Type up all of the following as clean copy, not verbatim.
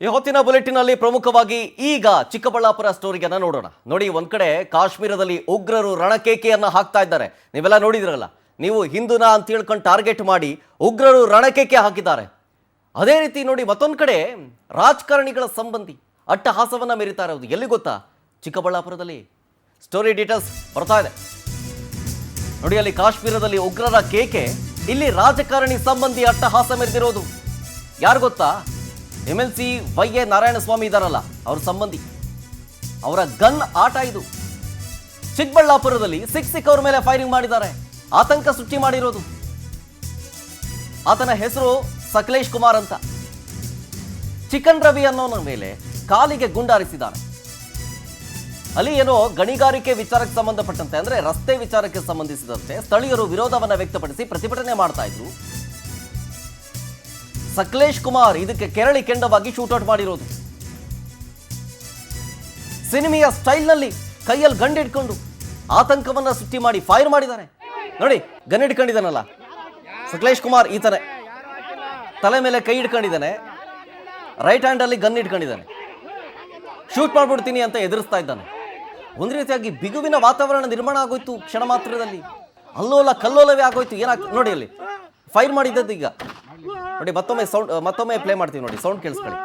ಈ ಹೊತ್ತಿನ ಬುಲೆಟಿನಲ್ಲಿ ಪ್ರಮುಖವಾಗಿ ಈಗ ಚಿಕ್ಕಬಳ್ಳಾಪುರ ಸ್ಟೋರಿಯನ್ನ ನೋಡೋಣ. ನೋಡಿ, ಒಂದ್ ಕಡೆ ಕಾಶ್ಮೀರದಲ್ಲಿ ಉಗ್ರರು ರಣಕೇಕೆಯನ್ನ ಹಾಕ್ತಾ ಇದ್ದಾರೆ. ನೀವೆಲ್ಲ ನೋಡಿದ್ರಲ್ಲ, ನೀವು ಹಿಂದೂನ ಅಂತ ಹೇಳ್ಕೊಂಡು ಟಾರ್ಗೆಟ್ ಮಾಡಿ ಉಗ್ರರು ರಣಕೇಕೆ ಹಾಕಿದ್ದಾರೆ. ಅದೇ ರೀತಿ ನೋಡಿ, ಮತ್ತೊಂದು ಕಡೆ ರಾಜಕಾರಣಿಗಳ ಸಂಬಂಧಿ ಅಟ್ಟಹಾಸವನ್ನ ಮೆರೀತಾ ಇರೋದು ಎಲ್ಲಿ ಗೊತ್ತಾ? ಚಿಕ್ಕಬಳ್ಳಾಪುರದಲ್ಲಿ. ಸ್ಟೋರಿ ಡೀಟೇಲ್ಸ್ ಬರ್ತಾ ಇದೆ ನೋಡಿ. ಅಲ್ಲಿ ಕಾಶ್ಮೀರದಲ್ಲಿ ಉಗ್ರರ ಕೇಕೆ, ಇಲ್ಲಿ ರಾಜಕಾರಣಿ ಸಂಬಂಧಿ ಅಟ್ಟಹಾಸ ಮೆರೆದಿರೋದು. ಯಾರು ಗೊತ್ತಾ? MLC ವೈ.ಎ. ನಾರಾಯಣಸ್ವಾಮಿ ಇದಾರಲ್ಲ, ಅವ್ರ ಸಂಬಂಧಿ. ಅವರ ಗನ್ ಆಟ ಇದು. ಚಿಕ್ಕಬಳ್ಳಾಪುರದಲ್ಲಿ ಸಿಕ್ಕವ್ರ ಮೇಲೆ ಫೈರಿಂಗ್ ಮಾಡಿದ್ದಾರೆ, ಆತಂಕ ಸೃಷ್ಟಿ ಮಾಡಿರೋದು. ಆತನ ಹೆಸರು ಸಕಲೇಶ್ ಕುಮಾರ್ ಅಂತ. ಚಿಕನ್ ರವಿ ಅನ್ನೋನ ಮೇಲೆ ಕಾಲಿಗೆ ಗುಂಡಾರಿಸಿದ್ದಾರೆ. ಅಲ್ಲಿ ಏನೋ ಗಣಿಗಾರಿಕೆ ವಿಚಾರಕ್ಕೆ ಸಂಬಂಧಪಟ್ಟಂತೆ, ಅಂದ್ರೆ ರಸ್ತೆ ವಿಚಾರಕ್ಕೆ ಸಂಬಂಧಿಸಿದಂತೆ ಸ್ಥಳೀಯರು ವಿರೋಧವನ್ನ ವ್ಯಕ್ತಪಡಿಸಿ ಪ್ರತಿಭಟನೆ ಮಾಡ್ತಾ ಇದ್ರು. ಸಕಲೇಶ್ ಕುಮಾರ್ ಇದಕ್ಕೆ ಕೆರಳಿ ಕೆಂಡವಾಗಿ ಶೂಟೌಟ್ ಮಾಡಿರೋದು. ಸಿನಿಮೆಯ ಸ್ಟೈಲ್ನಲ್ಲಿ ಕೈಯಲ್ಲಿ ಗನ್ ಇಟ್ಕೊಂಡು ಆತಂಕವನ್ನ ಸೃಷ್ಟಿ ಮಾಡಿ ಫೈರ್ ಮಾಡಿದ್ದಾನೆ. ನೋಡಿ, ಗನ್ ಇಟ್ಕೊಂಡಿದ್ದಾನಲ್ಲ ಸಕಲೇಶ್ ಕುಮಾರ್, ಈತನೇ ತಲೆ ಮೇಲೆ ಕೈ ಇಟ್ಕೊಂಡಿದ್ದಾನೆ, ರೈಟ್ ಹ್ಯಾಂಡ್ ಅಲ್ಲಿ ಗನ್ ಇಟ್ಕೊಂಡಿದ್ದಾನೆ. ಶೂಟ್ ಮಾಡ್ಬಿಡ್ತೀನಿ ಅಂತ ಎದುರಿಸ್ತಾ ಇದ್ದಾನೆ. ಒಂದು ರೀತಿಯಾಗಿ ಬಿಗುವಿನ ವಾತಾವರಣ ನಿರ್ಮಾಣ ಆಗೋಯ್ತು ಕ್ಷಣ ಮಾತ್ರದಲ್ಲಿ. ಅಲ್ಲೋಲ ಕಲ್ಲೋಲವೇ ಆಗೋಯ್ತು. ಏನಾಗ್ತದೆ ನೋಡಿ, ಅಲ್ಲಿ ಫೈರ್ ಮಾಡಿದ್ದದ್ದು. ಈಗ ನೋಡಿ, ಮತ್ತೊಮ್ಮೆ ಪ್ಲೇ ಮಾಡ್ತೀವಿ ನೋಡಿ, ಸೌಂಡ್ ಕೇಳಿಸ್ಕೊಳ್ಳಿ.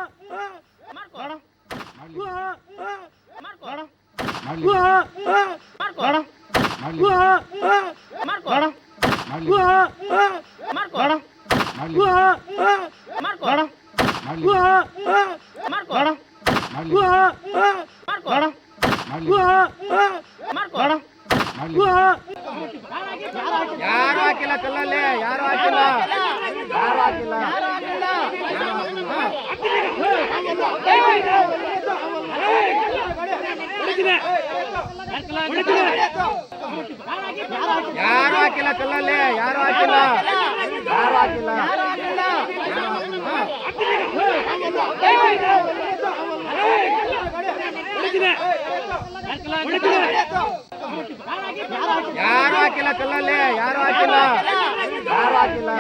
ಯಾರು ಹಾಕಿಲ್ಲ ಕಲ್ಲಲ್ಲಿ, ಯಾರು ಹಾಕಿಲ್ಲ, ಯಾರು ಹಾಕಿಲ್ಲ. ಯಾರು ಹಾಕಿಲ್ಲ ಕಲ್ಲಲ್ಲಿ, ಯಾರು ಹಾಕಿಲ್ಲ, ಯಾರು ಹಾಕಿಲ್ಲ. ಯಾರು ಹಾಕಿಲ್ಲ ಕಲ್ಲಲ್ಲಿ, ಯಾರು ಹಾಕಿಲ್ಲ, ಯಾರು ಹಾಕಿಲ್ಲ.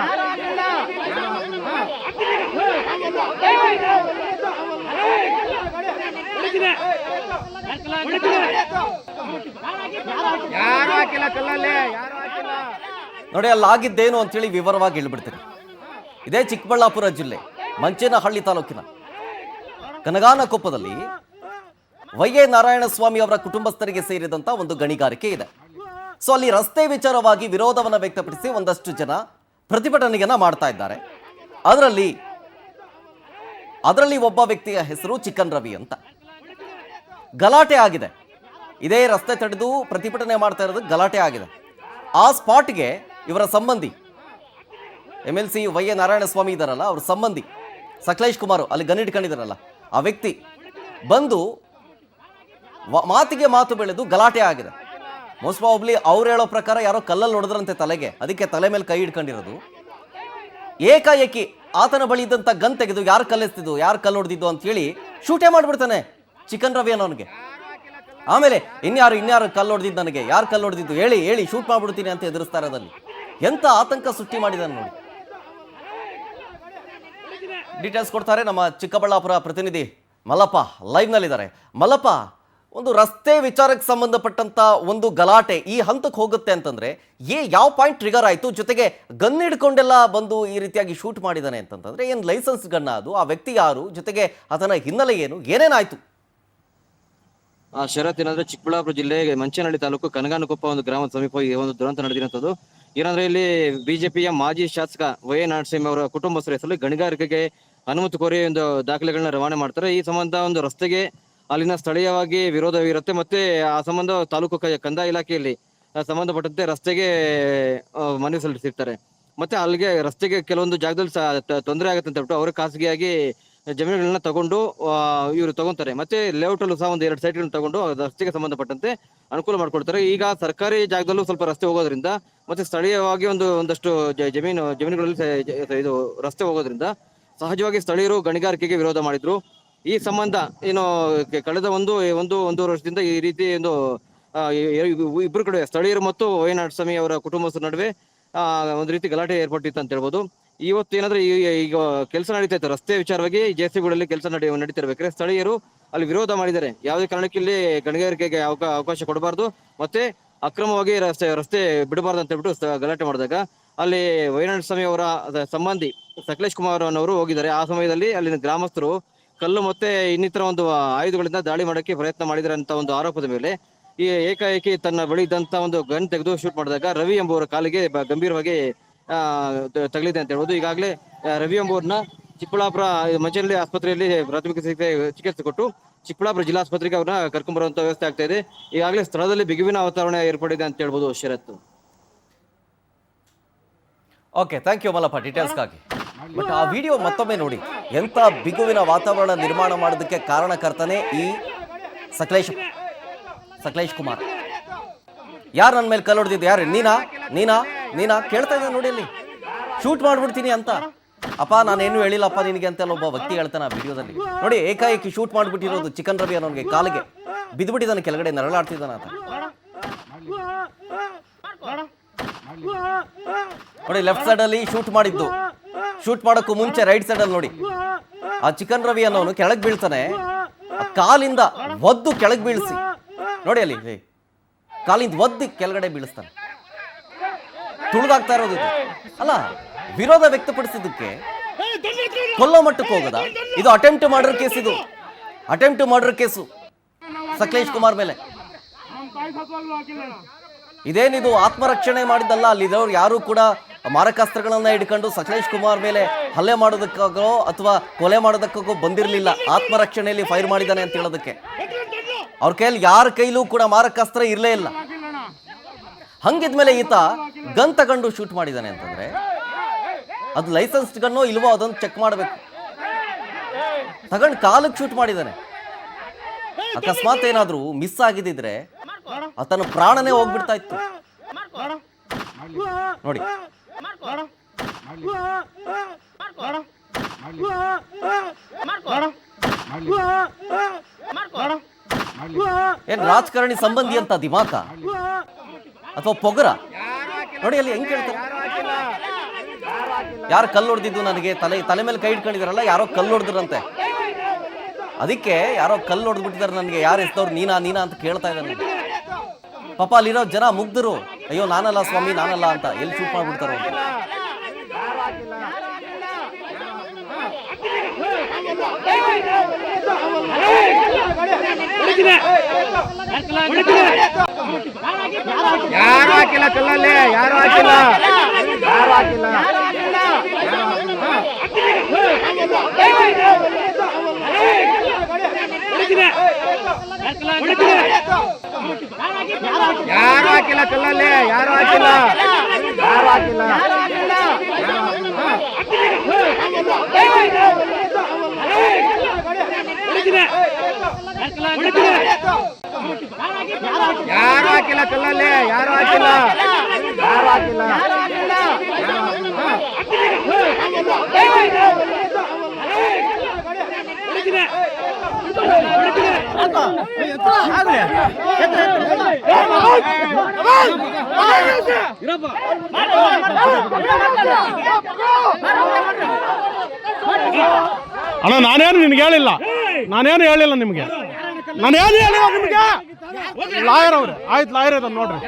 ಯಾರು ಹಾಕಿಲ್ಲ ಕಲ್ಲಲ್ಲಿ, ಯಾರು ಹಾಕಿಲ್ಲ. ನೋಡಿ, ಅಲ್ಲಿ ಆಗಿದ್ದೇನು ಅಂತೇಳಿ ವಿವರವಾಗಿ ಹೇಳ್ಬಿಡ್ತೀನಿ. ಇದೇ ಚಿಕ್ಕಬಳ್ಳಾಪುರ ಜಿಲ್ಲೆ ಮಂಚೇನಹಳ್ಳಿ ತಾಲೂಕಿನ ಕನಗಾನಕೊಪ್ಪದಲ್ಲಿ ವೈ.ಎ. ನಾರಾಯಣಸ್ವಾಮಿ ಅವರ ಕುಟುಂಬಸ್ಥರಿಗೆ ಸೇರಿದಂತ ಒಂದು ಗಣಿಗಾರಿಕೆ ಇದೆ. ಸೊ ಅಲ್ಲಿ ರಸ್ತೆ ವಿಚಾರವಾಗಿ ವಿರೋಧವನ್ನು ವ್ಯಕ್ತಪಡಿಸಿ ಒಂದಷ್ಟು ಜನ ಪ್ರತಿಭಟನೆಯನ್ನ ಮಾಡ್ತಾ ಇದ್ದಾರೆ. ಅದರಲ್ಲಿ ಒಬ್ಬ ವ್ಯಕ್ತಿಯ ಹೆಸರು ಚಿಕನ್ ರವಿ ಅಂತ. ಗಲಾಟೆ ಆಗಿದೆ. ಇದೇ ರಸ್ತೆ ತಡೆದು ಪ್ರತಿಭಟನೆ ಮಾಡ್ತಾ ಇರೋದು ಗಲಾಟೆ ಆಗಿದೆ. ಆ ಸ್ಪಾಟ್ಗೆ ಇವರ ಸಂಬಂಧಿ MLC ವೈ.ಎ. ನಾರಾಯಣಸ್ವಾಮಿ ಇದ್ದಾರಲ್ಲ, ಅವ್ರ ಸಂಬಂಧಿ ಸಕಲೇಶ್ ಕುಮಾರ್, ಅಲ್ಲಿ ಗನ್ ಇಟ್ಕೊಂಡಿದ್ದಾರಲ್ಲ, ಆ ವ್ಯಕ್ತಿ ಬಂದು ಮಾತಿಗೆ ಮಾತು ಬೆಳೆದು ಗಲಾಟೆ ಆಗಿದೆ. ಮೋಸ್ಟ್ ಪ್ರಾಬಬ್ಲಿ ಅವ್ರು ಹೇಳೋ ಪ್ರಕಾರ ಯಾರೋ ಕಲ್ಲಲ್ಲಿ ಹೊಡೆದ್ರಂತೆ ತಲೆಗೆ, ಅದಕ್ಕೆ ತಲೆ ಮೇಲೆ ಕೈ ಇಟ್ಕೊಂಡಿರೋದು. ಏಕಾಏಕಿ ಆತನ ಬಳಿ ಇದ್ದಂಥ ಗನ್ ತೆಗೆದು ಯಾರು ಕಲ್ಲೆಸ್ತಿದ್ದು, ಯಾರು ಕಲ್ಲು ಹೊಡೆದಿದ್ದು ಅಂತ ಹೇಳಿ ಶೂಟೇ ಮಾಡ್ಬಿಡ್ತಾನೆ ಚಿಕನ್ ರವಿ ಅನ್ನೋನಿಗೆ. ಆಮೇಲೆ ಇನ್ಯಾರು ಕಲ್ಲು ಹೊಡೆದಿದ್ದು, ನನಗೆ ಯಾರು ಕಲ್ಲು ಹೊಡೆದಿದ್ದು ಹೇಳಿ ಶೂಟ್ ಮಾಡ್ಬಿಡ್ತೀನಿ ಅಂತ ಎದುರಿಸ್ತಾ ಇರೋದಲ್ಲಿ ಎಂತ ಆತಂಕ ಸೃಷ್ಟಿ ಮಾಡಿದಾನೆ ನೋಡಿ. ಡೀಟೇಲ್ಸ್ ಕೊಡ್ತಾರೆ ನಮ್ಮ ಚಿಕ್ಕಬಳ್ಳಾಪುರ ಪ್ರತಿನಿಧಿ ಮಲ್ಲಪ್ಪ, ಲೈವ್ನಲ್ಲಿದ್ದಾರೆ. ಮಲ್ಲಪ್ಪ, ಒಂದು ರಸ್ತೆ ವಿಚಾರಕ್ಕೆ ಸಂಬಂಧಪಟ್ಟಂತ ಒಂದು ಗಲಾಟೆ ಈ ಹಂತಕ್ಕೆ ಹೋಗುತ್ತೆ ಅಂತಂದ್ರೆ ಯಾವ ಪಾಯಿಂಟ್ ಟ್ರಿಗರ್ ಆಯಿತು? ಜೊತೆಗೆ ಗನ್ ಹಿಡ್ಕೊಂಡೆಲ್ಲ ಬಂದು ಈ ರೀತಿಯಾಗಿ ಶೂಟ್ ಮಾಡಿದಾನೆ ಅಂತಂತಂದ್ರೆ ಏನು ಲೈಸೆನ್ಸ್ ಗನ್ನ ಅದು? ಆ ವ್ಯಕ್ತಿ ಯಾರು? ಜೊತೆಗೆ ಆತನ ಹಿನ್ನೆಲೆ ಏನು, ಏನೇನಾಯ್ತು? ಶರತ್, ಏನಂದ್ರೆ ಚಿಕ್ಕಬಳ್ಳಾಪುರ ಜಿಲ್ಲೆ ಮಂಚೇನಹಳ್ಳಿ ತಾಲೂಕು ಕನಗಾನಕೊಪ್ಪ ಒಂದು ಗ್ರಾಮದ ಸಮೀಪ ಈ ಒಂದು ದುರಂತ ನಡೆದಿರುವಂತದ್ದು. ಏನಂದ್ರೆ ಇಲ್ಲಿ ಬಿಜೆಪಿಯ ಮಾಜಿ ಶಾಸಕ ವೈ.ಎ. ನಾರಾಯಣಸ್ವಾಮಿ ಅವರ ಕುಟುಂಬಸ್ಥರ ಹೆಸರಲ್ಲಿ ಗಣಿಗಾರಿಕೆಗೆ ಅನುಮತಿ ಕೋರಿ ಒಂದು ದಾಖಲೆಗಳನ್ನ ರವಾನೆ ಮಾಡ್ತಾರೆ. ಈ ಸಂಬಂಧ ಒಂದು ರಸ್ತೆಗೆ ಅಲ್ಲಿನ ಸ್ಥಳೀಯವಾಗಿ ವಿರೋಧವಿರುತ್ತೆ. ಮತ್ತೆ ಆ ಸಂಬಂಧ ತಾಲೂಕು ಕಂದಾಯ ಇಲಾಖೆಯಲ್ಲಿ ಸಂಬಂಧಪಟ್ಟಂತೆ ರಸ್ತೆಗೆ ಮನವಿ ಸಲ್ಲಿಸಿರ್ತಾರೆ. ಮತ್ತೆ ಅಲ್ಲಿಗೆ ರಸ್ತೆಗೆ ಕೆಲವೊಂದು ಜಾಗದಲ್ಲಿ ತೊಂದರೆ ಆಗುತ್ತೆ ಅಂತ ಹೇಳ್ಬಿಟ್ಟು ಅವರು ಖಾಸಗಿಯಾಗಿ ಜಮೀನುಗಳನ್ನ ತಗೊಂಡು ಇವರು ತಗೊಂತಾರೆ. ಮತ್ತೆ ಲೇಔಟ್ ಅಲ್ಲೂ ಸಹ ಒಂದು 2 ಸೈಟ್ಗಳನ್ನ ತಗೊಂಡು ರಸ್ತೆಗೆ ಸಂಬಂಧಪಟ್ಟಂತೆ ಅನುಕೂಲ ಮಾಡ್ಕೊಡ್ತಾರೆ. ಈಗ ಸರ್ಕಾರಿ ಜಾಗದಲ್ಲೂ ಸ್ವಲ್ಪ ರಸ್ತೆ ಹೋಗೋದ್ರಿಂದ ಮತ್ತೆ ಸ್ಥಳೀಯವಾಗಿ ಒಂದಷ್ಟು ಜಮೀನುಗಳಲ್ಲಿ ಇದು ರಸ್ತೆ ಹೋಗೋದ್ರಿಂದ ಸಹಜವಾಗಿ ಸ್ಥಳೀಯರು ಗಣಿಗಾರಿಕೆಗೆ ವಿರೋಧ ಮಾಡಿದ್ರು. ಈ ಸಂಬಂಧ ಏನು ಕಳೆದ ಒಂದೂವರೆ ವರ್ಷದಿಂದ ಈ ರೀತಿ ಇಬ್ಬರು ಕಡೆ ಸ್ಥಳೀಯರು ಮತ್ತು ವೈ.ಎ. ನಾರಾಯಣಸ್ವಾಮಿ ಅವರ ಕುಟುಂಬಸ್ಥರ ನಡುವೆ ಒಂದು ರೀತಿ ಗಲಾಟೆ ಏರ್ಪಟ್ಟಿತ್ತು ಅಂತ ಹೇಳ್ಬೋದು. ಇವತ್ತು ಏನಾದ್ರೆ ಈಗ ಕೆಲಸ ನಡೀತಾ ಇತ್ತು ರಸ್ತೆ ವಿಚಾರವಾಗಿ JCBಗಳಲ್ಲಿ ಕೆಲಸ ನಡೀತಿರ್ಬೇಕಾದ್ರೆ ಸ್ಥಳೀಯರು ಅಲ್ಲಿ ವಿರೋಧ ಮಾಡಿದ್ದಾರೆ. ಯಾವುದೇ ಕಾರಣಕ್ಕೆ ಇಲ್ಲಿ ಗಣಿಗಾರಿಕೆಗೆ ಅವಕಾಶ ಕೊಡಬಾರ್ದು, ಮತ್ತೆ ಅಕ್ರಮವಾಗಿ ರಸ್ತೆ ಬಿಡಬಾರ್ದು ಅಂತ ಹೇಳ್ಬಿಟ್ಟು ಗಲಾಟೆ ಮಾಡಿದಾಗ ಅಲ್ಲಿ ವೈನಾಡ್ ಸ್ವಾಮಿ ಅವರ ಸಂಬಂಧಿ ಸಕಲೇಶ್ ಕುಮಾರ್ ಅವರು ಹೋಗಿದ್ದಾರೆ. ಆ ಸಮಯದಲ್ಲಿ ಅಲ್ಲಿನ ಗ್ರಾಮಸ್ಥರು ಕಲ್ಲು ಮತ್ತೆ ಇನ್ನಿತರ ಒಂದು ಆಯುಧಗಳಿಂದ ದಾಳಿ ಮಾಡಕ್ಕೆ ಪ್ರಯತ್ನ ಮಾಡಿದ್ದಾರೆ ಅಂತ ಒಂದು ಆರೋಪದ ಮೇಲೆ ಈ ಏಕಾಏಕಿ ತನ್ನ ಬಳಿ ಇದ್ದಂತ ಒಂದು ಗನ್ ತೆಗೆದು ಶೂಟ್ ಮಾಡಿದಾಗ ರವಿ ಎಂಬುವರ ಕಾಲಿಗೆ ಗಂಭೀರವಾಗಿ ತಗಲಿದೆ ಅಂತ ಹೇಳ್ಬೋದು. ಈಗಾಗಲೇ ರವಿ ಎಂಬುವರನ್ನ ಚಿಕ್ಕಬಳ್ಳಾಪುರ ಮಂಚನಹಳ್ಳಿ ಆಸ್ಪತ್ರೆಯಲ್ಲಿ ಪ್ರಾಥಮಿಕ ಚಿಕಿತ್ಸೆ ಕೊಟ್ಟು ಚಿಕ್ಕಬಳ್ಳಾಪುರ ಜಿಲ್ಲಾಸ್ಪತ್ರೆಗೆ ಅವ್ರನ್ನ ಕರ್ಕೊಂಡ್ ಬರುವಂತ ವ್ಯವಸ್ಥೆ ಆಗ್ತಾ ಇದೆ. ಈಗಾಗಲೇ ಸ್ಥಳದಲ್ಲಿ ಬಿಗುವಿನ ವಾತಾವರಣ ಏರ್ಪಡಿದೆ ಅಂತ ಹೇಳ್ಬೋದು Sharath. Okay, thank you Mallappa ಡೀಟೇಲ್ಸ್ಗಾಗಿ. ಬಟ್ ಆ ವಿಡಿಯೋ ಮತ್ತೊಮ್ಮೆ ನೋಡಿ, ಎಂಥ ಬಿಗುವಿನ ವಾತಾವರಣ ನಿರ್ಮಾಣ ಮಾಡೋದಕ್ಕೆ ಕಾರಣಕರ್ತನೆ ಈ ಸಕಲೇಶ್ ಕುಮಾರ್. ಯಾರು ನನ್ನ ಮೇಲೆ ಕಲ್ಲು ಹೊಡೆದಿದ್ದು? ಯಾರು? ನೀನಾ ಕೇಳ್ತಾ ಇದ್ದ ನೋಡಿ, ಅಲ್ಲಿ ಶೂಟ್ ಮಾಡ್ಬಿಡ್ತೀನಿ ಅಂತ. ಅಪ್ಪ ನಾನೇನು ಹೇಳಿಲ್ಲಪ್ಪ ನಿನಗೆ ಅಂತ ಒಬ್ಬ ವ್ಯಕ್ತಿ ಹೇಳ್ತಾನೆ ಆ ವಿಡಿಯೋದಲ್ಲಿ. ನೋಡಿ, ಏಕಾಏಕಿ ಶೂಟ್ ಮಾಡಿಬಿಟ್ಟಿರೋದು ಚಿಕನ್ ರವಿ ಅನ್ನೋನಿಗೆ ಕಾಲಿಗೆ ಬಿದ್ದುಬಿಟ್ಟಿದ್ದಾನೆ, ಕೆಳಗಡೆ ನರಳಾಡ್ತಿದ್ದಾನೆ ಆತ. ನೋಡಿ, ಲೆಫ್ಟ್ ಸೈಡ್ ಅಲ್ಲಿ ಶೂಟ್ ಮಾಡಿದ್ದು. ಶೂಟ್ ಮಾಡೋಕ್ಕೂ ಮುಂಚೆ ರೈಟ್ ಸೈಡ್ ಅಲ್ಲಿ ನೋಡಿ, ಆ ಚಿಕನ್ ರವಿ ಅನ್ನೋನು ಕೆಳಗೆ ಬೀಳ್ತಾನೆ. ಕಾಲಿಂದ ಒದ್ದು ಕೆಳಗೆ ಬೀಳಿಸಿ ನೋಡಿ, ಅಲ್ಲಿ ಕಾಲಿಂದ ಒದ್ದು ಕೆಳಗಡೆ ಬೀಳಿಸ್ತಾನೆ. ತುಳಿದಾಗ್ತಾ ಇರೋದು ಇದು ಅಲ್ಲ. ವಿರೋಧ ವ್ಯಕ್ತಪಡಿಸಿದ್ದಕ್ಕೆ ಕೊಲ್ಲೋ ಮಟ್ಟಕ್ಕೆ ಹೋಗದ? ಇದು ಅಟೆಂಪ್ಟ್ ಮರ್ಡರ್ ಕೇಸ್. ಇದು attempt murder case Sakalesh Kumar ಮೇಲೆ. ಇದೇನಿದು ಆತ್ಮರಕ್ಷಣೆ ಮಾಡಿದ್ದಲ್ಲ. ಅಲ್ಲಿದ್ದವ್ರು ಯಾರು ಕೂಡ ಮಾರಕಾಸ್ತ್ರಗಳನ್ನ ಹಿಡ್ಕೊಂಡು ಸಕಲೇಶ್ ಕುಮಾರ್ ಮೇಲೆ ಹಲ್ಲೆ ಮಾಡೋದಕ್ಕಾಗೋ ಅಥವಾ ಕೊಲೆ ಮಾಡೋದಕ್ಕಾಗೋ ಬಂದಿರಲಿಲ್ಲ. ಆತ್ಮರಕ್ಷಣೆಯಲ್ಲಿ ಫೈರ್ ಮಾಡಿದ್ದಾನೆ ಅಂತ ಹೇಳೋದಕ್ಕೆ ಅವ್ರ ಕೈಯಲ್ಲಿ ಯಾರ ಕೈಲೂ ಕೂಡ ಮಾರಕಾಸ್ತ್ರ ಇರಲೇ ಇಲ್ಲ. ಹಂಗಿದ್ಮೇಲೆ ಈತ ಗನ್ ತಗೊಂಡು ಶೂಟ್ ಮಾಡಿದ್ದಾನೆ ಅಂತಂದ್ರೆ ಅದು ಲೈಸೆನ್ಸ್ ಗನ್ನೋ ಇಲ್ವೋ ಅದನ್ನು ಚೆಕ್ ಮಾಡಬೇಕು. ತಗೊಂಡು ಕಾಲಕ್ಕೆ ಶೂಟ್ ಮಾಡಿದ್ದಾನೆ. ಅಕಸ್ಮಾತ್ ಏನಾದ್ರೂ ಮಿಸ್ ಆಗಿದ್ದಿದ್ರೆ ಆತನ ಪ್ರಾಣನೇ ಹೋಗ್ಬಿಡ್ತಾ ಇತ್ತು. ನೋಡಿ, ಏನ್ ರಾಜಕಾರಣಿ ಸಂಬಂಧಿ ಅಂತ ದಿಮಾಕ ಅಥವಾ ಪೊಗರ? ನೋಡಿ ಅಲ್ಲಿ ಹೆಂಗ್ ಕೇಳ್ತಾರೆ. ಯಾರು ಕಲ್ಲು ಹೊಡೆದಿದ್ದು? ನನಗೆ ತಲೆ ಮೇಲೆ ಕೈ ಇಟ್ಕೊಂಡಿದಾರಲ್ಲ, ಯಾರೋ ಕಲ್ಲು ಹೊಡೆದ್ರಂತೆ. ಅದಕ್ಕೆ ಯಾರೋ ಕಲ್ಲು ಹೊಡೆದ್ಬಿಟ್ಟಿದ್ದಾರೆ ನನಗೆ. ಯಾರು ಎಸ್ತವ್ರು? ನೀನಾ ಅಂತ ಕೇಳ್ತಾ ಇದ್ದಾರೆ. ಪಾಪ ಅಲ್ಲಿರೋ ಜನ ಮುಗ್ಧರು, ಅಯ್ಯೋ ನಾನಲ್ಲ ಸ್ವಾಮಿ ನಾನಲ್ಲ ಅಂತ. ಎಲ್ಲಿ ಶೂಟ್ ಮಾಡ್ಬಿಡ್ತಾರೋ ಅಂತ. ಯಾರು ಹಾಕಿಲ್ಲ ಕಲ್ಲಲ್ಲಿ, ಯಾರು ಹಾಕಿಲ್ಲ. ಯಾರು ಹಾಕಿಲ್ಲ ಕಲ್ಲಲ್ಲಿ, ಯಾರು ಹಾಕಿಲ್ಲ. ಯಾರು ಹಾಕಿಲ್ಲ ಕಲ್ಲಲ್ಲಿ, ಯಾರು ಹಾಕಿಲ್ಲ. ಅಣ್ಣ ನಾನೇನು ನಿನ್ಗೆ ಹೇಳಿಲ್ಲ, ನಿಮ್ಗೆ ನಾನೇನು ಹೇಳಿಲ್ಲ ನಿಮ್ಗೆ. ಲಾಯರ್ ಅವ್ರೆ, ಆಯ್ತು ಲಾಯರ್ ಅದ ನೋಡ್ರಿ.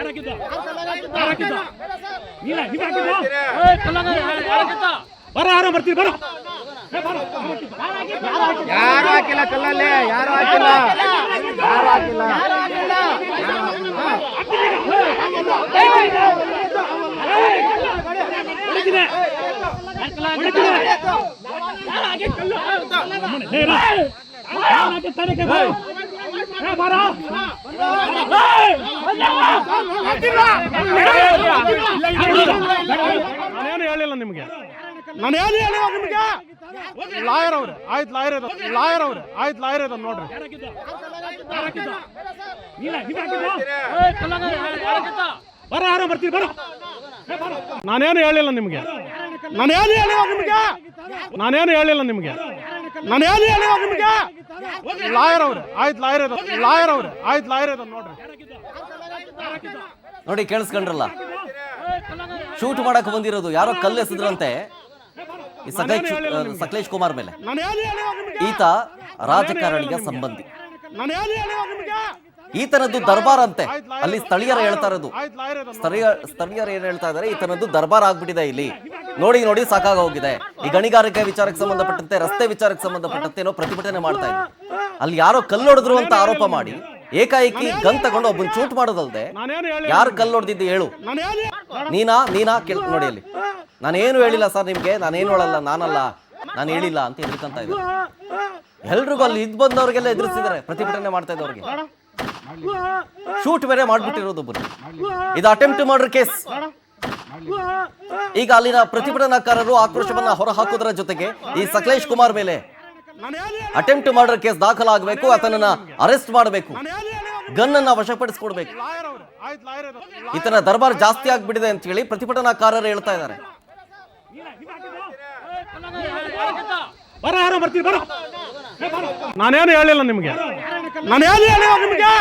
ಯಾರು ಹಾಕಿಲ್ಲ ಕಲ್ಲಲ್ಲಿ, ಯಾರು ಹಾಕಿಲ್ಲ. ನಾನೇನು ಹೇಳಿಲ್ಲ ನಿಮ್ಗೆ, ಲಾಯರ್ ಅವ್ರೆ, ಆಯ್ತು ಲಾಯರ್ ಅದ ನೋಡ್ರಿ. ನಾನೇನು ಹೇಳಿಲ್ಲ ನಿಮ್ಗೆ, ಲಾಯರ್ ಅವ್ರೆ, ಆಯ್ತು ಲಾಯರ್ ಅದ ನೋಡ್ರಿ. ನೋಡಿ ಕೇಳಿಸ್ಕೊಂಡ್ರಲ್ಲ, ಶೂಟ್ ಮಾಡಕ್ ಬಂದಿರೋದು ಯಾರೋ ಕಲ್ಲು ಎಸೆದ್ರಂತೆ. ಈ ಸಕಲೇಶ್ ಕುಮಾರ್ ಮೇಲೆ. ನಾನು ಏನು ಹೇಳಿಲ್ಲ ನಿಮಗೆ? ಈತ ರಾಜಕಾರಣಿಯ ಸಂಬಂಧಿ. ನಾನು ಏನು ಹೇಳಿಲ್ಲ ನಿಮಗೆ? ಈತನದ್ದು ದರ್ಬಾರ್ ಅಂತೆ. ಅಲ್ಲಿ ಸ್ಥಳೀಯರು ಹೇಳ್ತಾ ಇರೋದು, ಸ್ಥಳೀಯರು ಏನ್ ಹೇಳ್ತಾ ಇದಾರೆ, ಈತನದ್ದು ದರ್ಬಾರ್ ಆಗ್ಬಿಟ್ಟಿದೆ ಇಲ್ಲಿ. ನೋಡಿ ನೋಡಿ ಸಾಕಾಗ ಹೋಗಿದೆ. ಈ ಗಣಿಗಾರಿಕೆ ವಿಚಾರಕ್ಕೆ ಸಂಬಂಧಪಟ್ಟಂತೆ, ರಸ್ತೆ ವಿಚಾರಕ್ಕೆ ಸಂಬಂಧಪಟ್ಟಂತೆ ಏನೋ ಪ್ರತಿಭಟನೆ ಮಾಡ್ತಾ ಇದ್ರು. ಅಲ್ಲಿ ಯಾರೋ ಕಲ್ಲೊಡೆದ್ರು ಅಂತ ಆರೋಪ ಮಾಡಿ ಏಕಾಏಕಿ ಗನ್ ತಗೊಂಡು ಒಬ್ಬನ್ ಚೂಟ್ ಮಾಡೋದಲ್ದೆ ಯಾರು ಕಲ್ಲೊಡೆದಿದ್ದು ಹೇಳು, ನೀನಾ ಕೇಳ್ ನೋಡಿ ಅಲ್ಲಿ. ನಾನೇನು ಹೇಳಿಲ್ಲ ಸರ್ ನಿಮ್ಗೆ, ನಾನೇನು ಹೇಳಲ್ಲ, ನಾನು ಹೇಳಿಲ್ಲ ಅಂತ ಎದುರ್ಕಂತ ಇದ್ರು. ಎಲ್ರಿಗೂ ಅಲ್ಲಿ ಇದ್ ಬಂದವ್ರಿಗೆಲ್ಲ ಎದುರಿಸಿದ್ದಾರೆ, ಪ್ರತಿಭಟನೆ ಮಾಡ್ತಾ ಇದ್ದವ್ರಿಗೆ. ಶೂಟ್ ಬೇರೆ ಮಾಡ್ಬಿಟ್ಟಿರೋದು ಒಬ್ಬರು. ಇದು ಅಟೆಂಪ್ಟ್ ಮರ್ಡರ್ ಕೇಸ್. ಈಗ ಅಲ್ಲಿನ ಪ್ರತಿಭಟನಾಕಾರರು ಆಕ್ರೋಶವನ್ನ ಹೊರಹಾಕೋದ್ರ ಜೊತೆಗೆ ಈ ಸಕಲೇಶ್ ಕುಮಾರ್ ಮೇಲೆ ಅಟೆಂಪ್ಟ್ ಮರ್ಡರ್ ಕೇಸ್ ದಾಖಲಾಗಬೇಕು, ಆತನನ್ನ ಅರೆಸ್ಟ್ ಮಾಡಬೇಕು, ಗನ್ ಅನ್ನ ವಶಪಡಿಸಿಕೊಡ್ಬೇಕು. ಈತನ ದರ್ಬಾರ್ ಜಾಸ್ತಿ ಆಗ್ಬಿಟ್ಟಿದೆ ಅಂತ ಹೇಳಿ ಪ್ರತಿಭಟನಾಕಾರರು ಹೇಳ್ತಾ ಇದ್ದಾರೆ. ನಾನೇನು ಹೇಳಿಲ್ಲ ನಿಮಗೆ? ನಾನೇನು ಹೇಳಿಲ್ಲ ನಿಮಗೆ?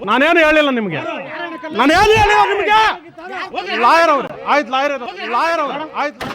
ನಾನೇನು ಹೇಳಿಲ್ಲ ನಿಮಗೆ? ನಾನೇನು ಹೇಳಿಲ್ಲ ನಿಮಗೆ? ಲಾಯರ್ ಅವ್ರೆ, ಆಯ್ತು ಲಾಯರ್ ಅವ್ರೆ, ಆಯ್ತು